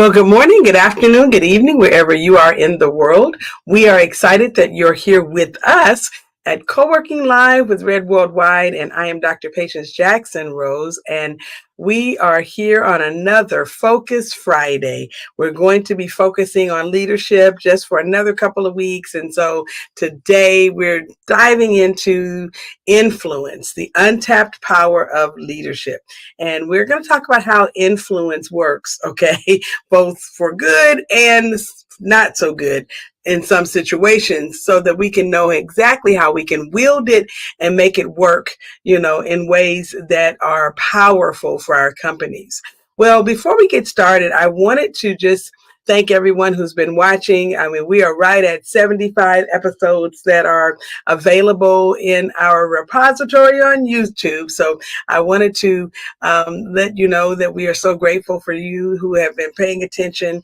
Well, good morning, good afternoon, good evening, wherever you are in the world. We are excited that you're here with us at Co-working Live with Red Worldwide, and I am Dr. Patience Jackson Rose, and we are here on another Focus Friday. We're going to be focusing on leadership just for another couple of weeks, and so today we're diving into influence, the untapped power of leadership, and we're going to talk about how influence works, okay? Both for good and not so good in some situations, so that we can know exactly how we can wield it and make it work, in ways that are powerful for our companies. Well, before we get started, I wanted to just thank everyone who's been watching. I mean, we are right at 75 episodes that are available in our repository on YouTube. So I wanted to let you know that we are so grateful for you who have been paying attention.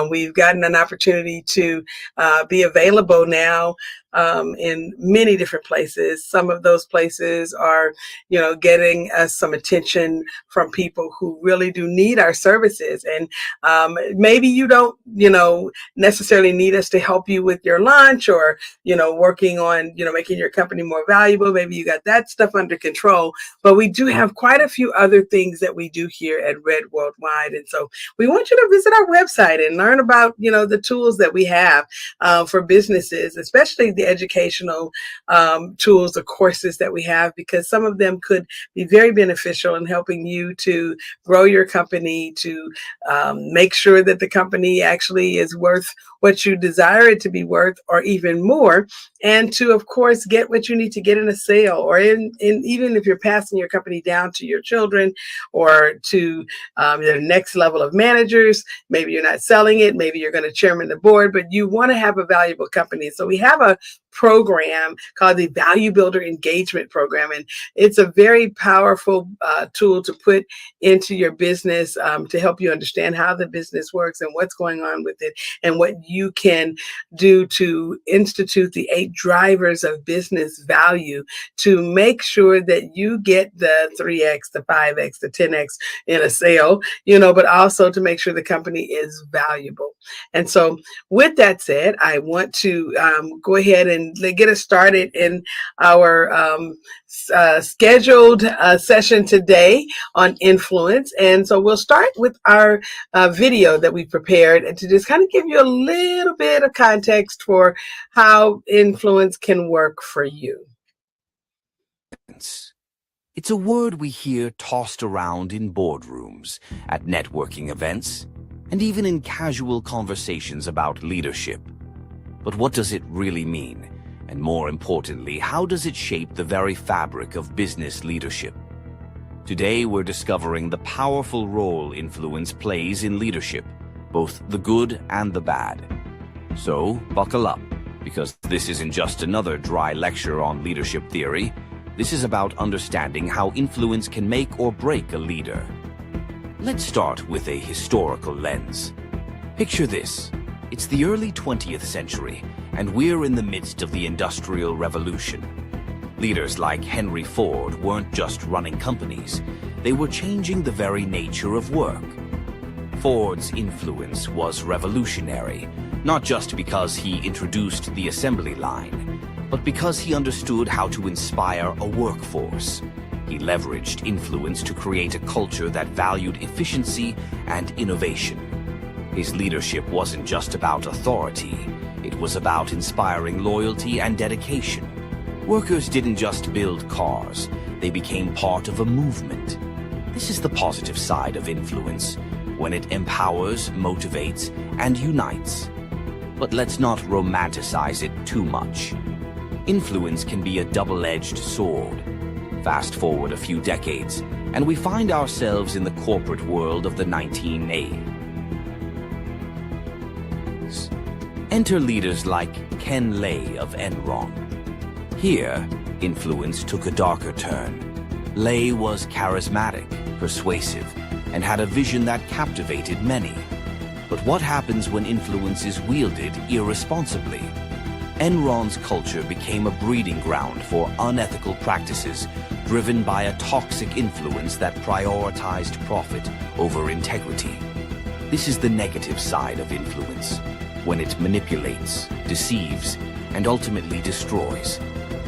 We've gotten an opportunity to be available now in many different places. Some of those places are, getting us some attention from people who really do need our services. And maybe you don't, necessarily need us to help you with your lunch or, working on, making your company more valuable. Maybe you got that stuff under control, but we do have quite a few other things that we do here at Red Worldwide. And so we want you to visit our website and learn about, the tools that we have for businesses, especially the educational tools, the courses that we have, because some of them could be very beneficial in helping you to grow your company, to make sure that the company actually is worth what you desire it to be worth, or even more, and to, of course, get what you need to get in a sale, or in even if you're passing your company down to your children or to the next level of managers. Maybe you're not selling it, maybe you're going to chairman the board, but you want to have a valuable company. So we have a program called the Value Builder Engagement Program, and it's a very powerful tool to put into your business to help you understand how the business works and what's going on with it, and what you can do to institute the 8 drivers of business value to make sure that you get the 3x, the 5x, the 10x in a sale, but also to make sure the company is valuable. And so with that said, I want to go ahead and get us started in our scheduled session today on influence. And so we'll start with our video that we prepared, and to just kind of give you a little bit of context for how influence can work for you. It's a word we hear tossed around in boardrooms, at networking events, and even in casual conversations about leadership. But what does it really mean? And more importantly, how does it shape the very fabric of business leadership? Today, we're discovering the powerful role influence plays in leadership, both the good and the bad. So, buckle up, because this isn't just another dry lecture on leadership theory. This is about understanding how influence can make or break a leader. Let's start with a historical lens. Picture this. It's the early 20th century, and we're in the midst of the Industrial Revolution. Leaders like Henry Ford weren't just running companies, they were changing the very nature of work. Ford's influence was revolutionary, not just because he introduced the assembly line, but because he understood how to inspire a workforce. He leveraged influence to create a culture that valued efficiency and innovation. His leadership wasn't just about authority, it was about inspiring loyalty and dedication. Workers didn't just build cars, they became part of a movement. This is the positive side of influence, when it empowers, motivates, and unites. But let's not romanticize it too much. Influence can be a double-edged sword. Fast forward a few decades, and we find ourselves in the corporate world of the 1980s. Enter leaders like Ken Lay of Enron. Here, influence took a darker turn. Lay was charismatic, persuasive, and had a vision that captivated many. But what happens when influence is wielded irresponsibly? Enron's culture became a breeding ground for unethical practices driven by a toxic influence that prioritized profit over integrity. This is the negative side of influence, when it manipulates, deceives, and ultimately destroys.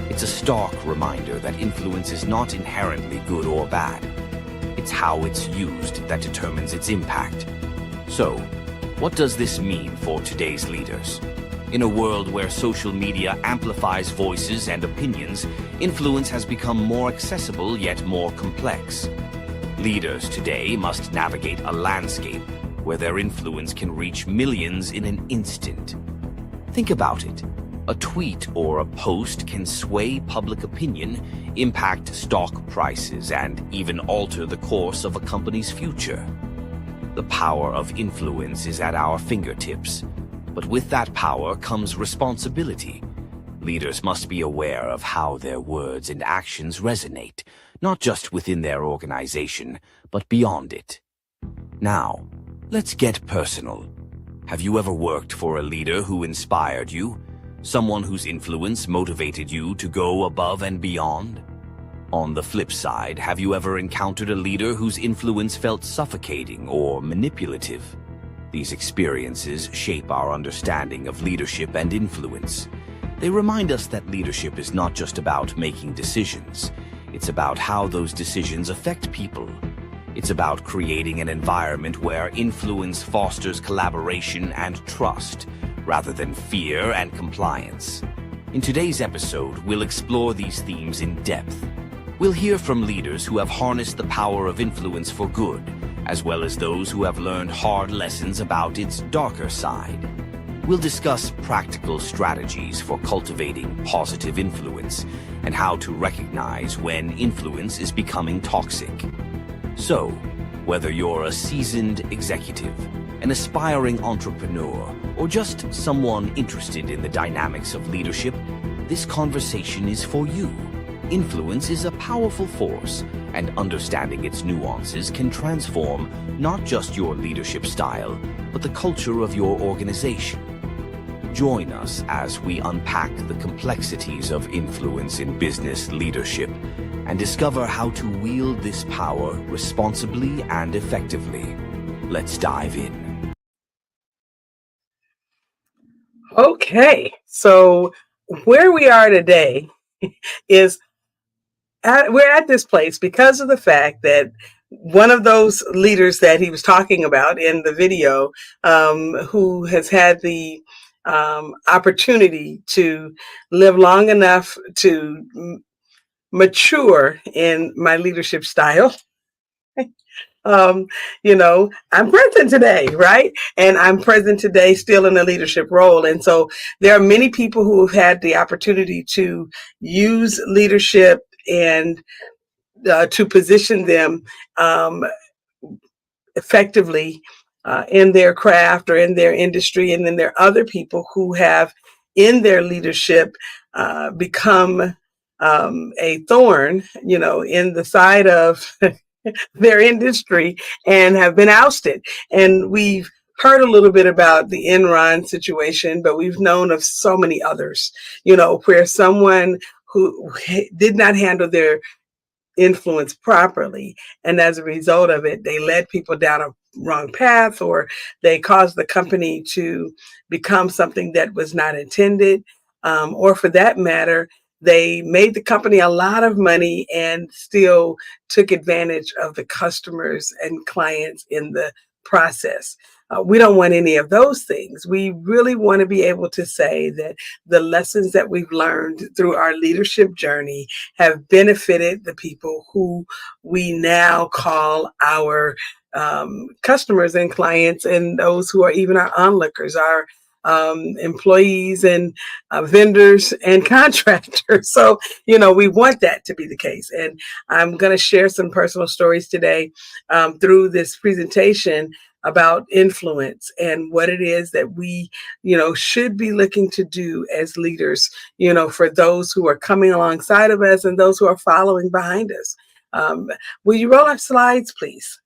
It's a stark reminder that influence is not inherently good or bad. It's how it's used that determines its impact. So, what does this mean for today's leaders? In a world where social media amplifies voices and opinions, influence has become more accessible yet more complex. Leaders today must navigate a landscape where their influence can reach millions in an instant. Think about it. A tweet or a post can sway public opinion, impact stock prices, and even alter the course of a company's future. The power of influence is at our fingertips, but with that power comes responsibility. Leaders must be aware of how their words and actions resonate, not just within their organization, but beyond it. Now, let's get personal. Have you ever worked for a leader who inspired you? Someone whose influence motivated you to go above and beyond? On the flip side, have you ever encountered a leader whose influence felt suffocating or manipulative? These experiences shape our understanding of leadership and influence. They remind us that leadership is not just about making decisions. It's about how those decisions affect people. It's about creating an environment where influence fosters collaboration and trust, rather than fear and compliance. In today's episode, we'll explore these themes in depth. We'll hear from leaders who have harnessed the power of influence for good, as well as those who have learned hard lessons about its darker side. We'll discuss practical strategies for cultivating positive influence and how to recognize when influence is becoming toxic. So, whether you're a seasoned executive, an aspiring entrepreneur, or just someone interested in the dynamics of leadership, this conversation is for you. Influence is a powerful force, and understanding its nuances can transform not just your leadership style, but the culture of your organization. Join us as we unpack the complexities of influence in business leadership and discover how to wield this power responsibly and effectively. Let's dive in. Okay, so where we are today is we're at this place because of the fact that one of those leaders that he was talking about in the video, who has had the opportunity to live long enough to mature in my leadership style. um, I'm present today, right? And I'm present today still in a leadership role. And so there are many people who have had the opportunity to use leadership and to position them um, effectively in their craft or in their industry. And then there are other people who have in their leadership become a thorn, in the side of their industry and have been ousted. And we've heard a little bit about the Enron situation, but we've known of so many others, where someone who did not handle their influence properly, and as a result of it, they led people down a wrong path, or they caused the company to become something that was not intended, or for that matter, they made the company a lot of money and still took advantage of the customers and clients in the process. We don't want any of those things. We really want to be able to say that the lessons that we've learned through our leadership journey have benefited the people who we now call our customers and clients, and those who are even our onlookers, our employees and vendors and contractors. So, we want that to be the case. And I'm going to share some personal stories today through this presentation about influence and what it is that we, should be looking to do as leaders, for those who are coming alongside of us and those who are following behind us. Will you roll our slides, please?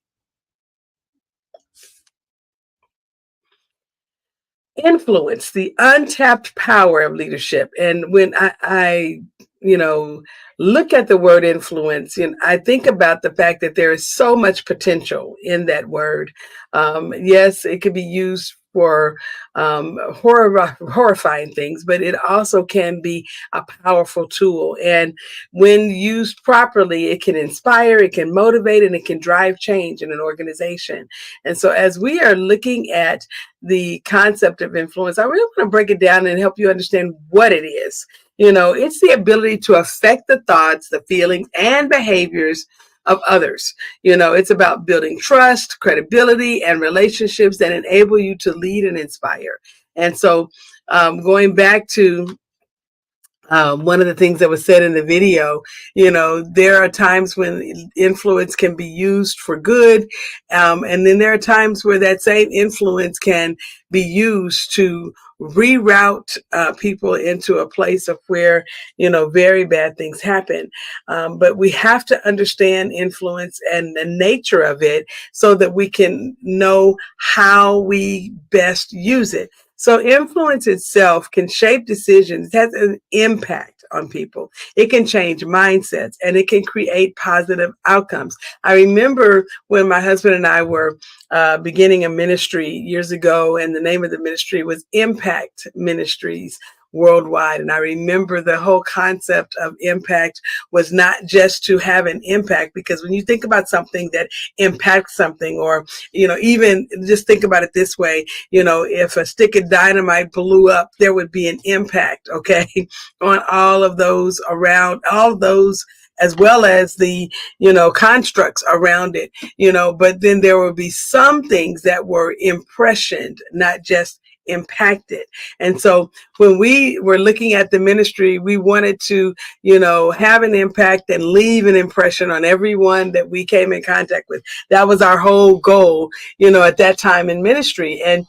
Influence, the untapped power of leadership. And when I you know, look at the word influence, and I think about the fact that there is so much potential in that word. Yes, it could be used for horrifying things, but it also can be a powerful tool. And when used properly, it can inspire, it can motivate, and it can drive change in an organization. And so, as we are looking at the concept of influence, I really want to break it down and help you understand what it is. It's the ability to affect the thoughts, the feelings, and behaviors of others. It's about building trust, credibility, and relationships that enable you to lead and inspire. And so, going back to one of the things that was said in the video, there are times when influence can be used for good. And then there are times where that same influence can be used to reroute people into a place of where, very bad things happen. But we have to understand influence and the nature of it so that we can know how we best use it. So influence itself can shape decisions. It has an impact on people. It can change mindsets and it can create positive outcomes. I remember when my husband and I were beginning a ministry years ago, and the name of the ministry was Impact Ministries Worldwide. And I remember the whole concept of impact was not just to have an impact, because when you think about something that impacts something, or, even just think about it this way, if a stick of dynamite blew up, there would be an impact, okay, on all of those around, all of those, as well as the, constructs around it, but then there would be some things that were impressioned, not just impacted. And so when we were looking at the ministry, we wanted to, have an impact and leave an impression on everyone that we came in contact with. That was our whole goal, at that time in ministry. And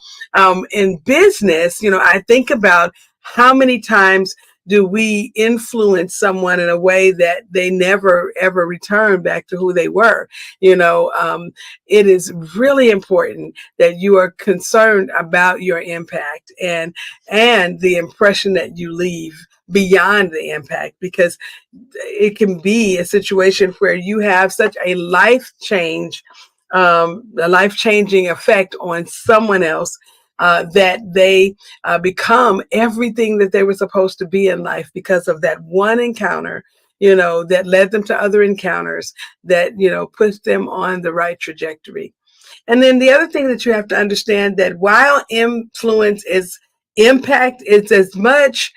in business, I think about how many times do we influence someone in a way that they never ever return back to who they were. It is really important that you are concerned about your impact and the impression that you leave beyond the impact, because it can be a situation where you have such a life changing effect on someone else, that they become everything that they were supposed to be in life because of that one encounter, that led them to other encounters that, puts them on the right trajectory. And then the other thing that you have to understand, that while influence is impact, it's as much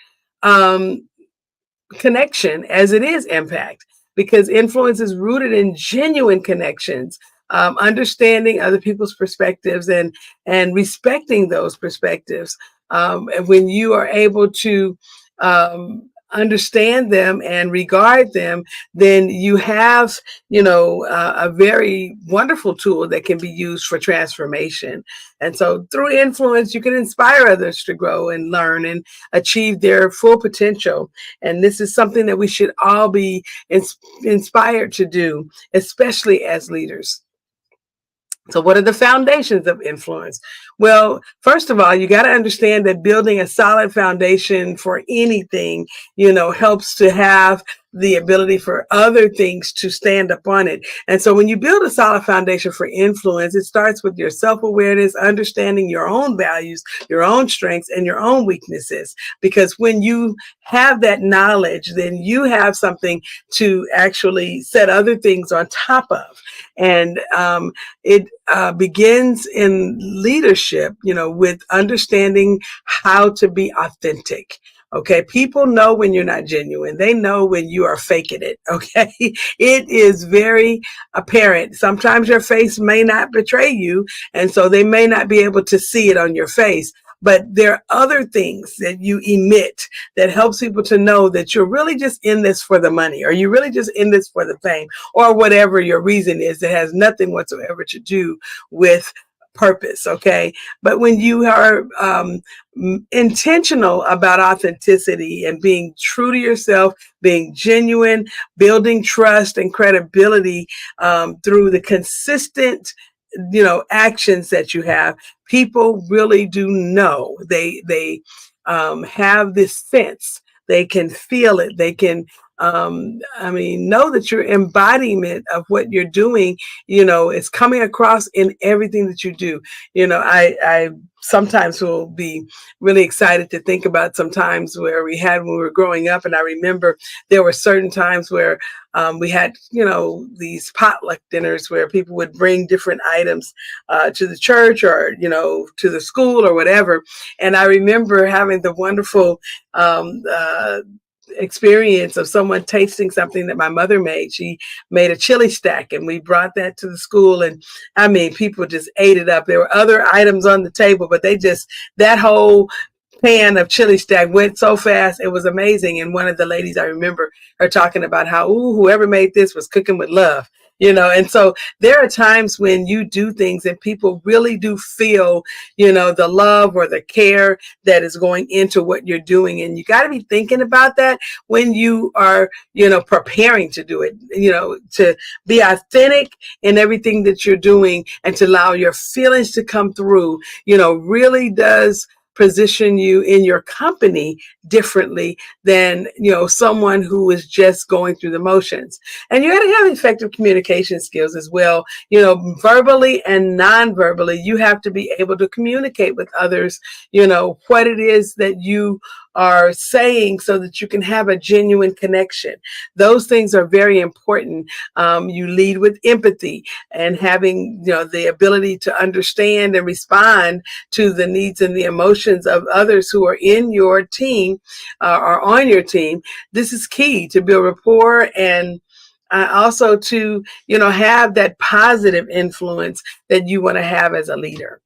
connection as it is impact, because influence is rooted in genuine connections, understanding other people's perspectives and respecting those perspectives. And when you are able to understand them and regard them, then you have, a very wonderful tool that can be used for transformation. And so through influence, you can inspire others to grow and learn and achieve their full potential. And this is something that we should all be inspired to do, especially as leaders. So, what are the foundations of influence? Well, first of all, you got to understand that building a solid foundation for anything, helps to have the ability for other things to stand up on it. And so when you build a solid foundation for influence, it starts with your self-awareness, understanding your own values, your own strengths, and your own weaknesses. Because when you have that knowledge, then you have something to actually set other things on top of. And it begins in leadership, with understanding how to be authentic. Okay. People know when you're not genuine. They know when you are faking it. Okay. It is very apparent. Sometimes your face may not betray you, and so they may not be able to see it on your face. But there are other things that you emit that helps people to know that you're really just in this for the money, or you're really just in this for the fame, or whatever your reason is that has nothing whatsoever to do with purpose. Okay. But when you are intentional about authenticity and being true to yourself, being genuine, building trust and credibility through the consistent, actions that you have, people really do know. They have this sense They can feel it. They can, know that your embodiment of what you're doing, is coming across in everything that you do. I sometimes will be really excited to think about sometimes where we had when we were growing up. And I remember there were certain times where we had, these potluck dinners where people would bring different items to the church or, to the school or whatever. And I remember having the wonderful experience of someone tasting something that my mother made. She made a chili stack and we brought that to the school, and I mean people just ate it up. There were other items on the table, but that whole pan of chili stack went so fast. It was amazing. And one of the ladies, I remember her talking about how, ooh, whoever made this was cooking with love. And so there are times when you do things and people really do feel, the love or the care that is going into what you're doing. And you got to be thinking about that when you are, preparing to do it, to be authentic in everything that you're doing and to allow your feelings to come through, really does position you in your company differently than someone who is just going through the motions. And you got to have effective communication skills as well, verbally and non-verbally. You have to be able to communicate with others, what it is that you are saying so that you can have a genuine connection. Those things are very important. You lead with empathy and having the ability to understand and respond to the needs and the emotions of others who are in your team or on your team. This is key to build rapport and also to have that positive influence that you want to have as a leader.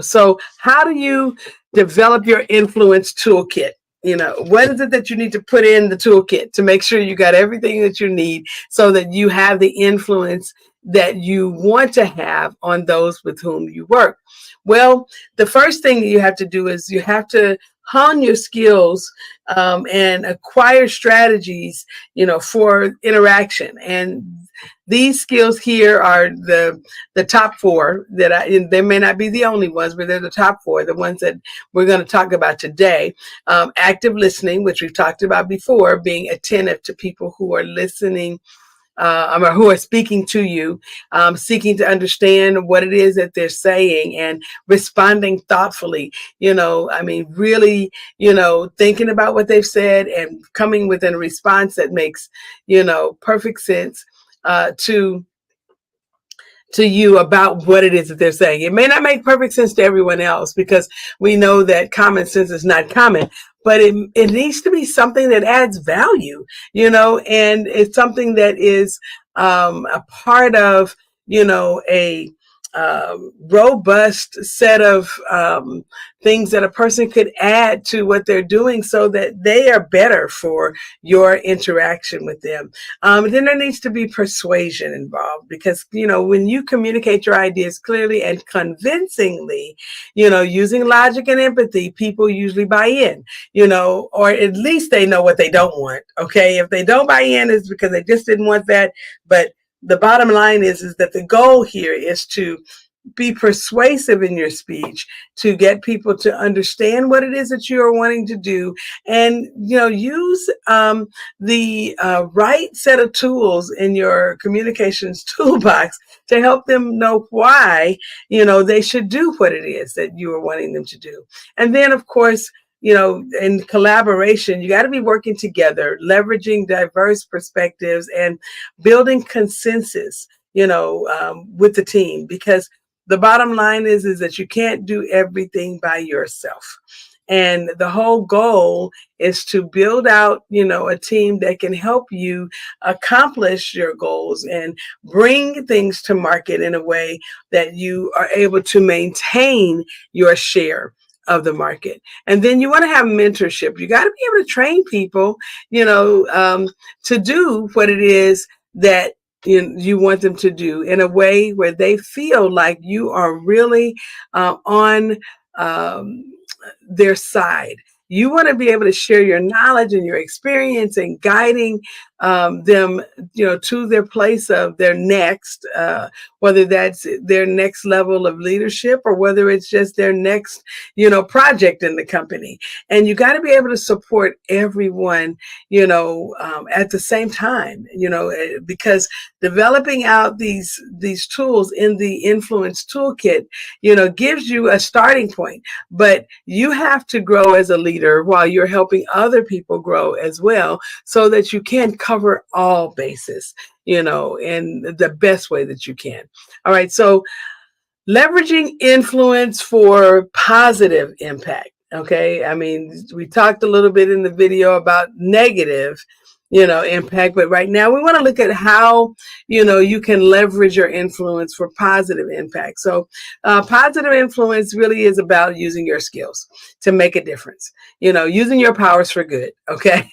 So how do you develop your influence toolkit? What is it that you need to put in the toolkit to make sure you got everything that you need so that you have the influence that you want to have on those with whom you work? Well, the first thing that you have to do is you have to hone your skills and acquire strategies, for interaction. And these skills here are the top four they may not be the only ones, but they're the top four, the ones that we're going to talk about today. Active listening, which we've talked about before, being attentive to people who are listening or who are speaking to you, seeking to understand what it is that they're saying and responding thoughtfully, really, thinking about what they've said and coming with a response that makes, perfect sense to you about what it is that they're saying. It may not make perfect sense to everyone else because we know that common sense is not common, but it needs to be something that adds value, and it's something that is a part of, a robust set of things that a person could add to what they're doing so that they are better for your interaction with them. Then there needs to be persuasion involved because, when you communicate your ideas clearly and convincingly, using logic and empathy, people usually buy in, or at least they know what they don't want. Okay. If they don't buy in, it's because they just didn't want that. But the bottom line is that the goal here is to be persuasive in your speech, to get people to understand what it is that you are wanting to do, and use the right set of tools in your communications toolbox to help them know why they should do what it is that you are wanting them to do. And then, of course, in collaboration, you got to be working together, leveraging diverse perspectives and building consensus, with the team, because the bottom line is that you can't do everything by yourself. And the whole goal is to build out, a team that can help you accomplish your goals and bring things to market in a way that you are able to maintain your share of the market. And then you want to have mentorship. You got to be able to train people, to do what it is that you want them to do in a way where they feel like you are really on their side. You want to be able to share your knowledge and your experience and guiding them, to their place of their next, whether that's their next level of leadership or whether it's just their next, project in the company. And you got to be able to support everyone, at the same time, because developing out these tools in the influence toolkit, gives you a starting point. But you have to grow as a leader while you're helping other people grow as well, so that you can cover all bases, in the best way that you can. All right. So leveraging influence for positive impact. Okay. I mean, we talked a little bit in the video about negative, impact, but right now we want to look at how, you can leverage your influence for positive impact. So, positive influence really is about using your skills to make a difference, using your powers for good. Okay.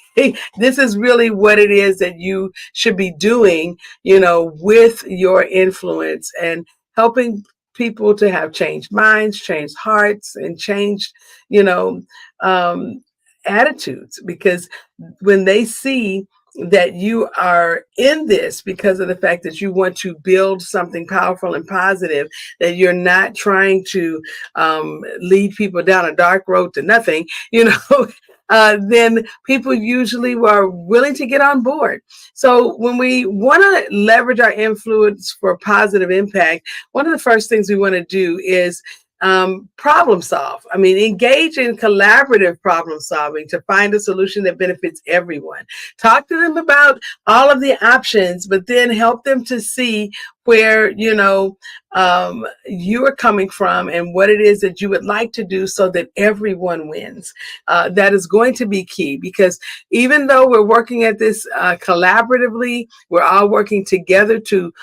This is really what it is that you should be doing, with your influence and helping people to have changed minds, changed hearts, and changed, you know, um, attitudes. Because when they see that you are in this because of the fact that you want to build something powerful and positive, that you're not trying to lead people down a dark road to nothing, then people usually are willing to get on board. So when we want to leverage our influence for positive impact, one of the first things we want to do is problem solve. I mean, engage in collaborative problem solving to find a solution that benefits everyone. Talk to them about all of the options, but then help them to see where, you are coming from and what it is that you would like to do so that everyone wins. That is going to be key, because even though we're working at this collaboratively, we're all working together to,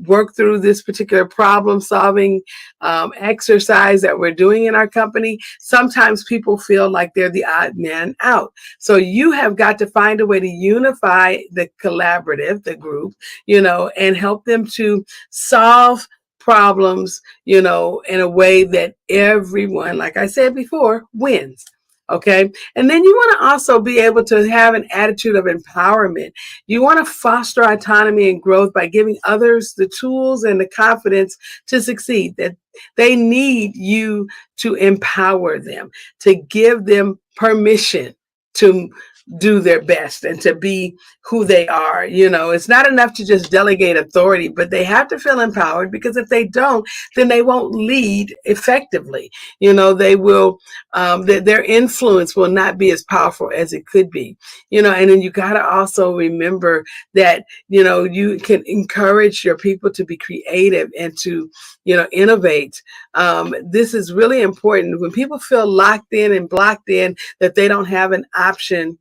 work through this particular problem solving exercise that we're doing in our company. Sometimes people feel like they're the odd man out. So you have got to find a way to unify the collaborative, the group, and help them to solve problems, in a way that everyone, like I said before, wins. Okay. And then you want to also be able to have an attitude of empowerment. You want to foster autonomy and growth by giving others the tools and the confidence to succeed. That they need you to empower them, to give them permission to do their best and to be who they are. It's not enough to just delegate authority, but they have to feel empowered, because if they don't, then they won't lead effectively. They will, their influence will not be as powerful as it could be. And then you got to also remember that, you can encourage your people to be creative and to, innovate. This is really important. When people feel locked in and blocked in, that they don't have an option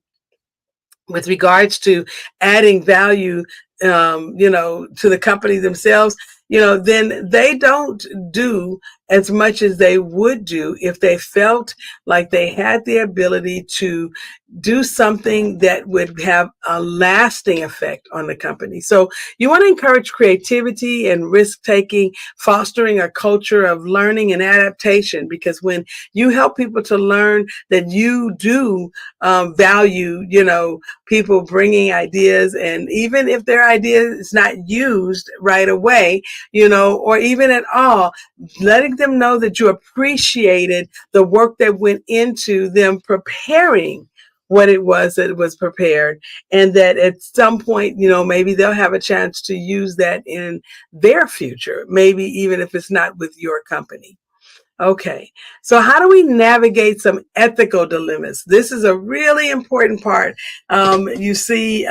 with regards to adding value, to the company themselves, then they don't do as much as they would do if they felt like they had the ability to do something that would have a lasting effect on the company. So you want to encourage creativity and risk taking, fostering a culture of learning and adaptation, because when you help people to learn that you do value, people bringing ideas, and even if their idea is not used right away, or even at all, letting them know that you appreciated the work that went into them preparing what it was that was prepared, and that at some point, maybe they'll have a chance to use that in their future, maybe even if it's not with your company. Okay, so how do we navigate some ethical dilemmas? This is a really important part. You see,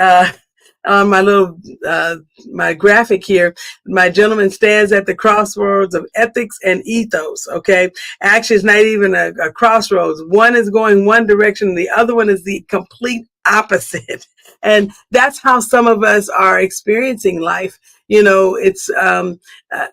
on my little my graphic here, my gentleman stands at the crossroads of ethics and ethos. Okay, actually, it's not even a crossroads. One is going one direction, and the other one is the complete opposite. And that's how some of us are experiencing life. It's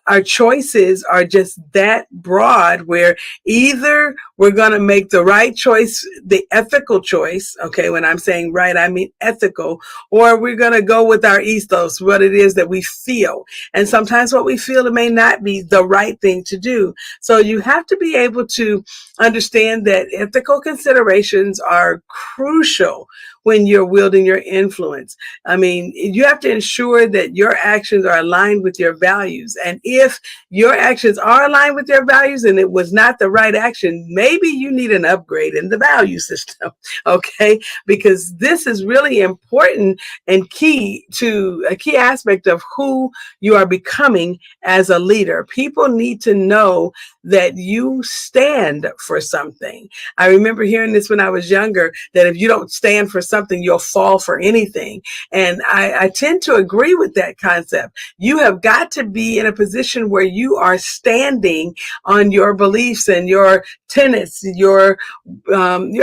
our choices are just that broad, where either we're going to make the right choice, the ethical choice. Okay. When I'm saying right, I mean ethical, or we're going to go with our ethos, what it is that we feel. And sometimes what we feel, it may not be the right thing to do. So you have to be able to understand that ethical considerations are crucial when you're wielding your influence. I mean, you have to ensure that your actions are aligned with your values. And if your actions are aligned with your values and it was not the right action, maybe you need an upgrade in the value system. Okay. Because this is really important and key to a key aspect of who you are becoming as a leader. People need to know that you stand for something. I remember hearing this when I was younger, that if you don't stand for something, you'll fall for anything. And I tend to agree with that concept. You have got to be in a position where you are standing on your beliefs and your tenets, your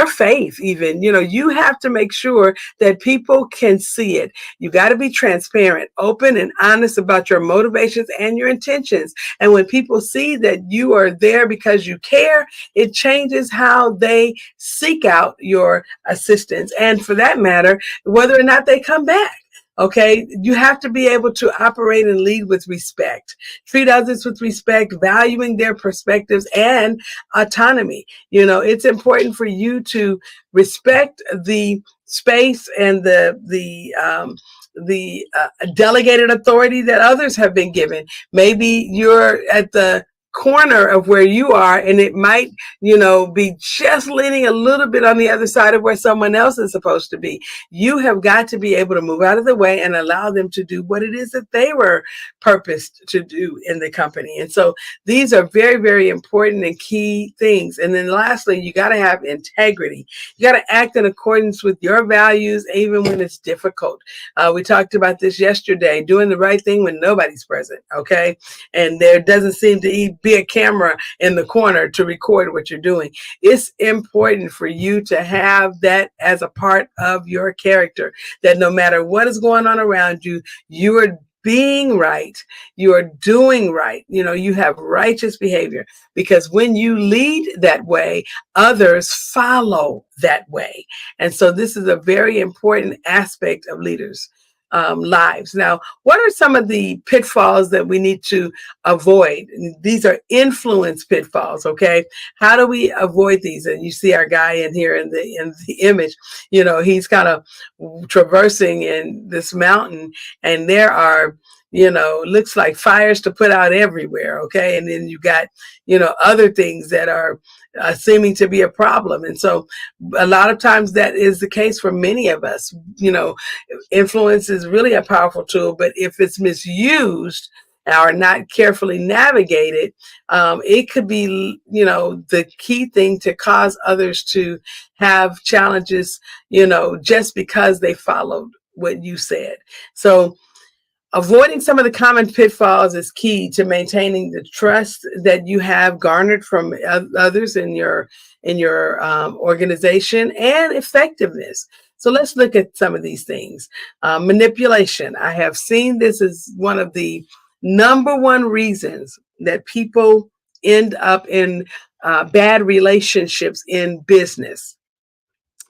faith even. You have to make sure that people can see it. You got to be transparent, open, and honest about your motivations and your intentions. And when people see that you are there because you care, it changes how they seek out your assistance. And for that matter, whether or not they come back. Okay, you have to be able to operate and lead with respect, treat others with respect, valuing their perspectives and autonomy. It's important for you to respect the space and the delegated authority that others have been given. Maybe you're at the corner of where you are, and it might, be just leaning a little bit on the other side of where someone else is supposed to be. You have got to be able to move out of the way and allow them to do what it is that they were purposed to do in the company. And so these are very, very important and key things. And then lastly, you got to have integrity. You got to act in accordance with your values, even when it's difficult. We talked about this yesterday, doing the right thing when nobody's present. Okay. And there doesn't seem to be a camera in the corner to record what you're doing. It's important for you to have that as a part of your character, that no matter what is going on around you, you are being right, you are doing right, you have righteous behavior, because when you lead that way, others follow that way. And so this is a very important aspect of leaders' lives. Now, what are some of the pitfalls that we need to avoid? These are influence pitfalls. Okay, how do we avoid these? And you see our guy in here in the image. He's kind of traversing in this mountain, and there are, looks like fires to put out everywhere. Okay, and then you got, other things that are seeming to be a problem. And so a lot of times that is the case for many of us. Influence is really a powerful tool, but if it's misused or not carefully navigated, it could be, the key thing to cause others to have challenges, just because they followed what you said. So avoiding some of the common pitfalls is key to maintaining the trust that you have garnered from others in your organization, and effectiveness. So let's look at some of these things. Manipulation. I have seen this as one of the number one reasons that people end up in bad relationships in business,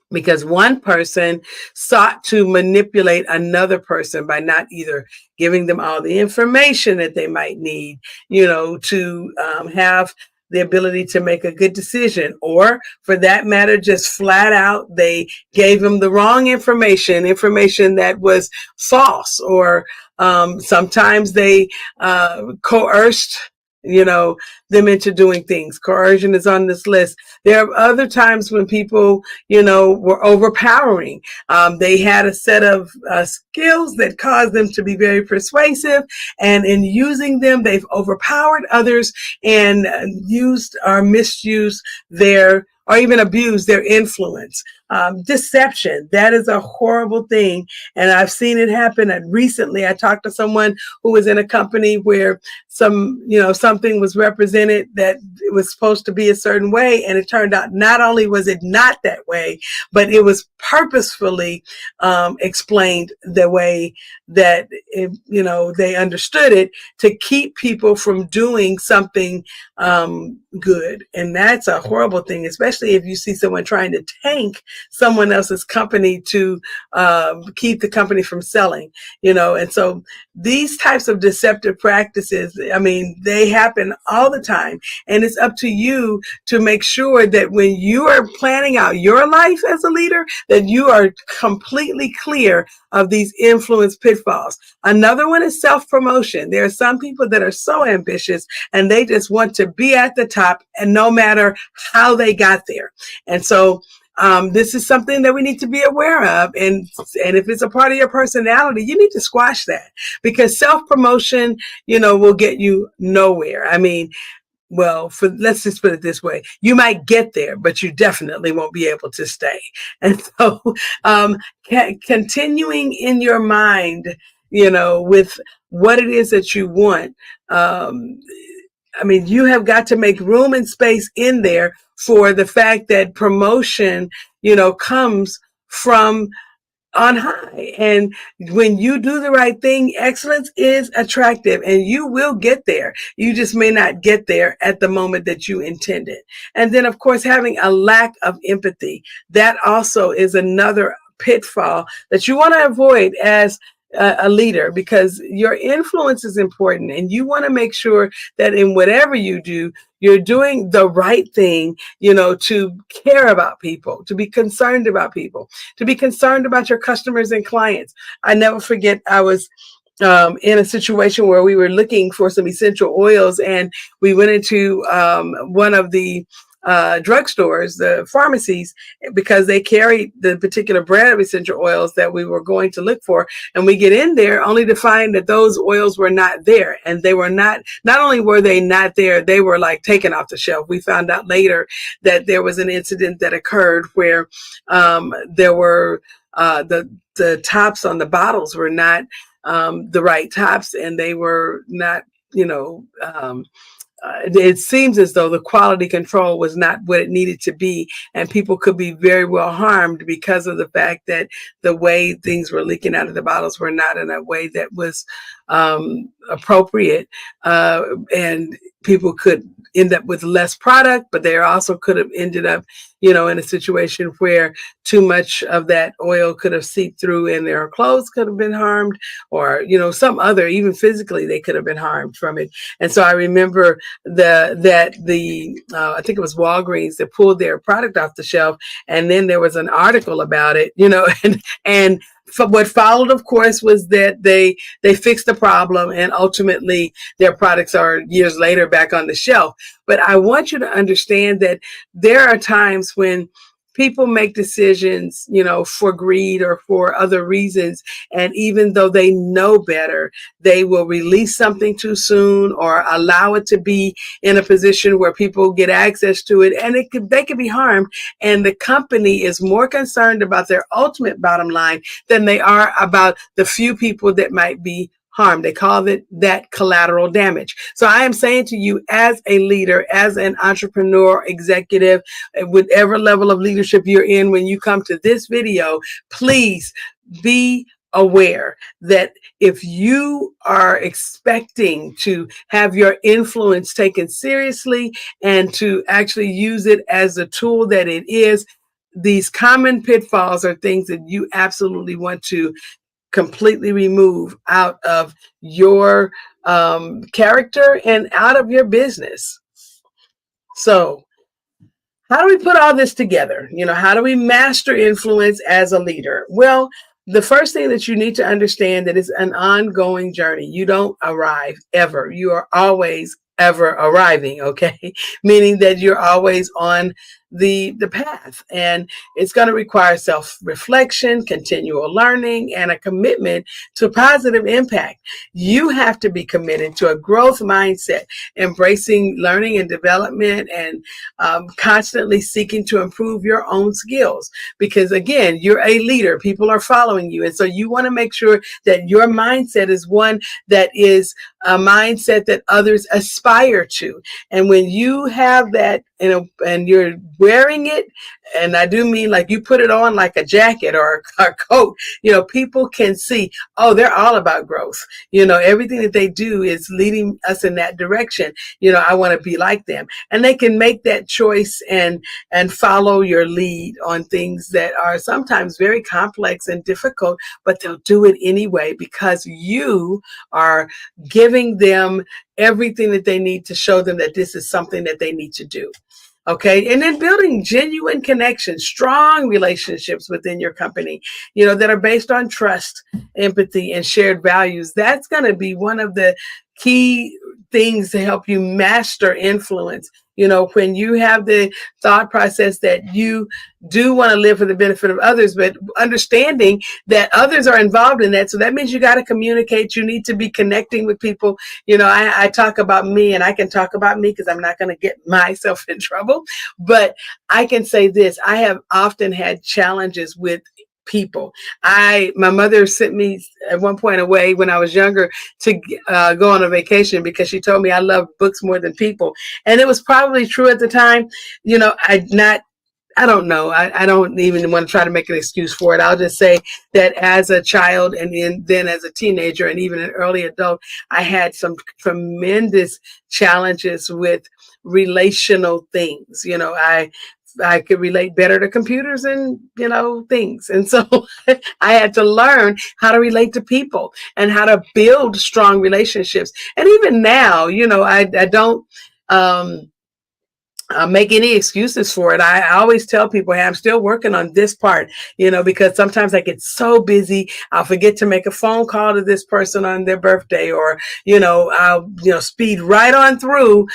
because one person sought to manipulate another person by not either giving them all the information that they might need, to have the ability to make a good decision, or for that matter, just flat out, they gave them the wrong information that was false, or sometimes they coerced them into doing things. Coercion is on this list. There are other times when people, were overpowering. They had a set of skills that caused them to be very persuasive, and in using them, they've overpowered others and used or misused or even abused their influence. Deception, that is a horrible thing. And I've seen it happen. And recently I talked to someone who was in a company where something was represented that it was supposed to be a certain way. And it turned out not only was it not that way, but it was purposefully explained the way that they understood it to keep people from doing something good. And that's a horrible thing, especially if you see someone trying to tank someone else's company to keep the company from selling, and so these types of deceptive practices, I mean, they happen all the time. And it's up to you to make sure that when you are planning out your life as a leader, that you are completely clear of these influence pitfalls. Another one is self-promotion. There are some people that are so ambitious and they just want to be at the top, and no matter how they got there. And so this is something that we need to be aware of. And if it's a part of your personality, you need to squash that, because self-promotion, will get you nowhere. I mean, well, let's just put it this way. You might get there, but you definitely won't be able to stay. And so continuing in your mind, with what it is that you want, I mean, you have got to make room and space in there for the fact that promotion, comes from on high. And when you do the right thing, excellence is attractive and you will get there. You just may not get there at the moment that you intended. And then, of course, having a lack of empathy, that also is another pitfall that you want to avoid as a leader, because your influence is important and you want to make sure that in whatever you do, you're doing the right thing, to care about people, to be concerned about people, to be concerned about your customers and clients. I never forget, I was in a situation where we were looking for some essential oils, and we went into one of the drugstores, the pharmacies, because they carried the particular brand of essential oils that we were going to look for. And we get in there only to find that those oils were not there. And they were not only were they not there, they were like taken off the shelf. We found out later that there was an incident that occurred where there were the tops on the bottles were not the right tops, and they were not, it seems as though the quality control was not what it needed to be, and people could be very well harmed because of the fact that the way things were leaking out of the bottles were not in a way that was appropriate, and people could end up with less product, but they also could have ended up, in a situation where too much of that oil could have seeped through and their clothes could have been harmed, or, some other, even physically, they could have been harmed from it. And so I remember I think it was Walgreens that pulled their product off the shelf, and then there was an article about it, and what followed, of course, was that they fixed the problem, and ultimately their products are years later back on the shelf. But I want you to understand that there are times when people make decisions, for greed or for other reasons. And even though they know better, they will release something too soon or allow it to be in a position where people get access to it, and they could be harmed. And the company is more concerned about their ultimate bottom line than they are about the few people that might be harm. They call it that collateral damage. So I am saying to you, as a leader, as an entrepreneur, executive, whatever level of leadership you're in, when you come to this video, please be aware that if you are expecting to have your influence taken seriously and to actually use it as a tool that it is, these common pitfalls are things that you absolutely want to completely remove out of your character and out of your business. So how do we put all this together? How do we master influence as a leader? Well, the first thing that you need to understand that it's an ongoing journey. You don't arrive ever. You are always ever arriving, okay? Meaning that you're always on the path. And it's going to require self-reflection, continual learning, and a commitment to positive impact. You have to be committed to a growth mindset, embracing learning and development, and constantly seeking to improve your own skills. Because again, you're a leader, people are following you. And so you want to make sure that your mindset is one that is a mindset that others aspire to. And when you have that, and you're wearing it, and I do mean like you put it on like a jacket or a coat, people can see, oh, they're all about growth. Everything that they do is leading us in that direction. I want to be like them. And they can make that choice and follow your lead on things that are sometimes very complex and difficult, but they'll do it anyway because you are giving them everything that they need to show them that this is something that they need to do. Okay. And then building genuine connections, strong relationships within your company, that are based on trust, empathy, and shared values. That's going to be one of the key things to help you master influence. When you have the thought process that you do want to live for the benefit of others, but understanding that others are involved in that. So that means you got to communicate. You need to be connecting with people. I talk about me, and I can talk about me because I'm not going to get myself in trouble. But I can say this. I have often had challenges with people. My mother sent me at one point away when I was younger to go on a vacation because she told me I love books more than people. And it was probably true at the time. I don't know. I don't even want to try to make an excuse for it. I'll just say that as a child and then as a teenager and even an early adult, I had some tremendous challenges with relational things. I could relate better to computers and, things. And so I had to learn how to relate to people and how to build strong relationships. And even now, I don't, make any excuses for it. I always tell people, hey, I'm still working on this part, because sometimes I get so busy, I'll forget to make a phone call to this person on their birthday, or, I'll, speed right on through,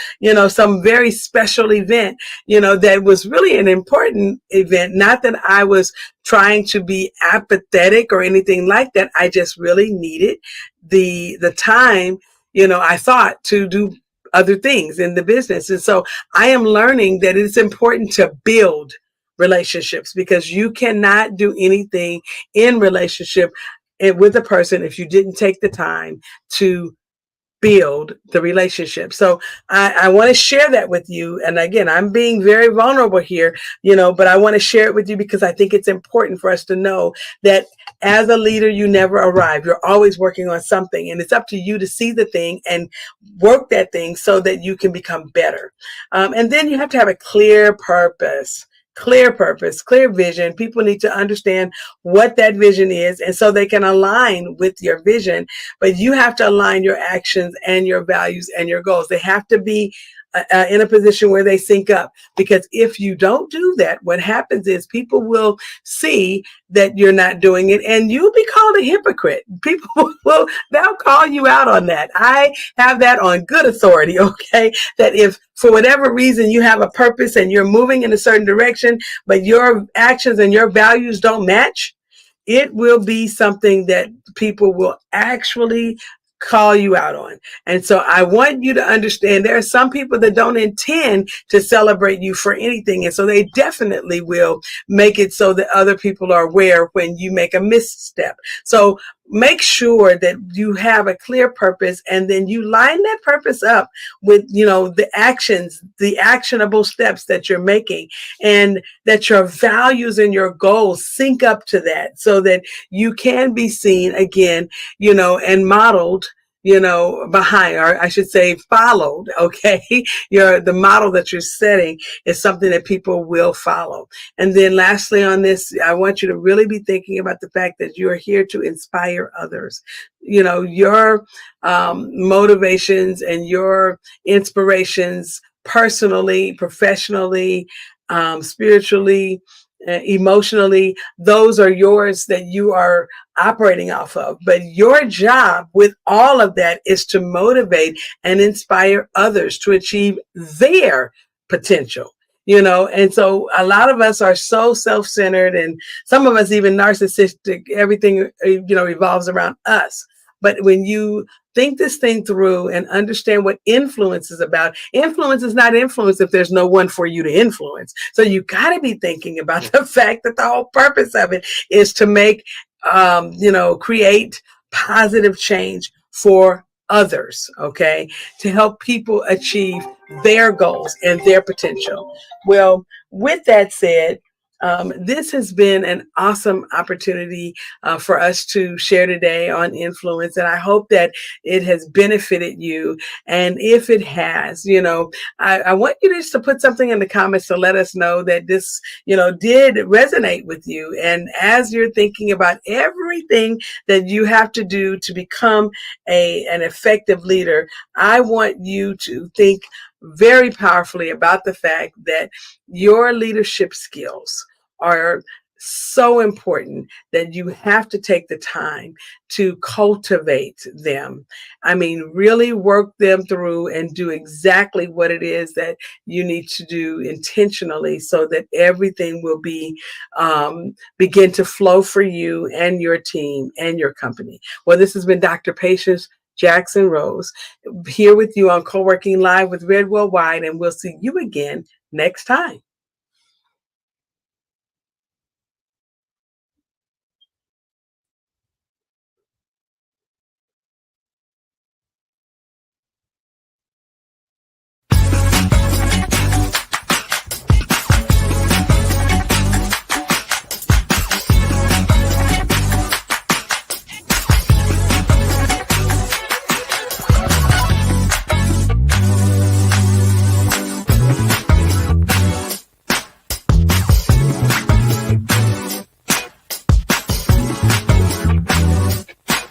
some very special event, that was really an important event. Not that I was trying to be apathetic or anything like that. I just really needed the time, I thought, to do other things in the business. And so I am learning that it's important to build relationships, because you cannot do anything in relationship with a person if you didn't take the time to build the relationship. So I want to share that with you. And again, I'm being very vulnerable here, but I want to share it with you because I think it's important for us to know that as a leader, you never arrive. You're always working on something, and it's up to you to see the thing and work that thing so that you can become better. And then you have to have a clear purpose, clear vision. People need to understand what that vision is, and so they can align with your vision. But you have to align your actions and your values and your goals. They have to be in a position where they sync up. Because if you don't do that, what happens is people will see that you're not doing it, and you'll be called a hypocrite. People they'll call you out on that. I have that on good authority, okay? That if for whatever reason you have a purpose and you're moving in a certain direction, but your actions and your values don't match, it will be something that people will actually call you out on. And so I want you to understand there are some people that don't intend to celebrate you for anything. And so they definitely will make it so that other people are aware when you make a misstep. So make sure that you have a clear purpose, and then you line that purpose up with, the actions, the actionable steps that you're making, and that your values and your goals sync up to that so that you can be seen again, and modeled, behind, or I should say followed. Okay. The model that you're setting is something that people will follow. And then lastly on this, I want you to really be thinking about the fact that you're here to inspire others. Your motivations and your inspirations personally, professionally, spiritually, emotionally, those are yours that you are operating off of. But your job with all of that is to motivate and inspire others to achieve their potential. And so a lot of us are so self-centered, and some of us even narcissistic. Everything, revolves around us. But when you think this thing through and understand what influence is about, influence is not influence if there's no one for you to influence. So you got to be thinking about the fact that the whole purpose of it is to make, create positive change for others, okay, to help people achieve their goals and their potential. Well, with that said, this has been an awesome opportunity for us to share today on influence, and I hope that it has benefited you. And if it has, I want you just to put something in the comments to let us know that this, did resonate with you. And as you're thinking about everything that you have to do to become an effective leader, I want you to think very powerfully about the fact that your leadership skills are so important that you have to take the time to cultivate them. I mean, really work them through and do exactly what it is that you need to do intentionally so that everything will begin to flow for you and your team and your company. Well, this has been Dr. Patience Jackson Rose here with you on Co-working Live with Red Worldwide, and we'll see you again next time.